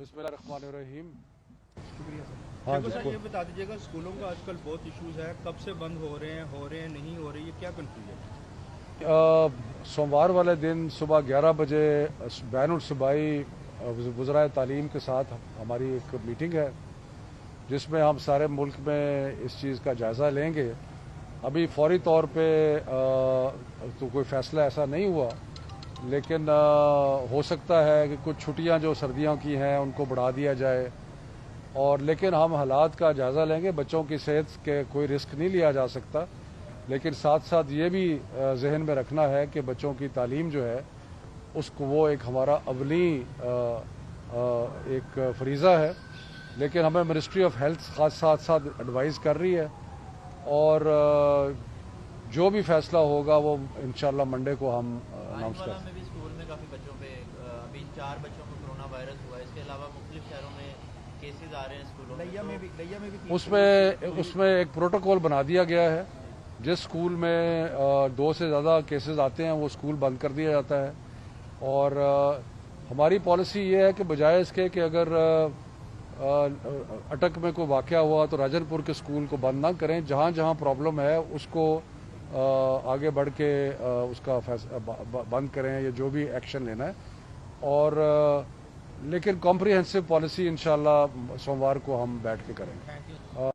बिस्मिल्लाहिर्रहमानिर्रहीम। शुक्रिया सर। हाँ देखो जी, सर, ये बता दीजिएगा, स्कूलों का आजकल बहुत इश्यूज है, कब से बंद हो रहे हैं नहीं हो रही, ये क्या कन्फ्यूजन है? सोमवार वाले दिन सुबह 11 बजे बैनुल सूबाई वज़राए तालीम के साथ हमारी एक मीटिंग है, जिसमें हम सारे मुल्क में इस चीज़ का जायज़ा लेंगे। अभी फौरी तौर पे तो कोई फ़ैसला ऐसा नहीं हुआ, लेकिन हो सकता है कि कुछ छुट्टियां जो सर्दियों की हैं उनको बढ़ा दिया जाए। और लेकिन हम हालात का जायज़ा लेंगे। बच्चों की सेहत के कोई रिस्क नहीं लिया जा सकता, लेकिन साथ साथ ये भी जहन में रखना है कि बच्चों की तालीम जो है उसको वो एक हमारा अवली एक फरीज़ा है। लेकिन हमें मिनिस्ट्री ऑफ हेल्थ साथ साथ एडवाइस कर रही है, और जो भी फैसला होगा वो इंशाल्लाह मंडे को हम अनाउंस करें। में भी स्कूल में काफ़ी बच्चों पे अभी 4 बच्चों को कोरोना वायरस हुआ है। इसके अलावा मुख्तलिफ शहरों में केसेस आ रहे हैं स्कूलों में। लैया में भी उसमें एक प्रोटोकॉल बना दिया गया है। जिस स्कूल में 2 से ज़्यादा केसेस आते हैं वो स्कूल बंद कर दिया जाता है। और हमारी पॉलिसी ये है कि बजाय इसके कि अगर अटक में कोई वाक़या हुआ तो राजनपुर के स्कूल को बंद ना करें। जहाँ जहाँ प्रॉब्लम है उसको आगे बढ़ के उसका बंद करें या जो भी एक्शन लेना है। और लेकिन कॉम्प्रिहेंसिव पॉलिसी इंशाल्लाह सोमवार को हम बैठ के करेंगे।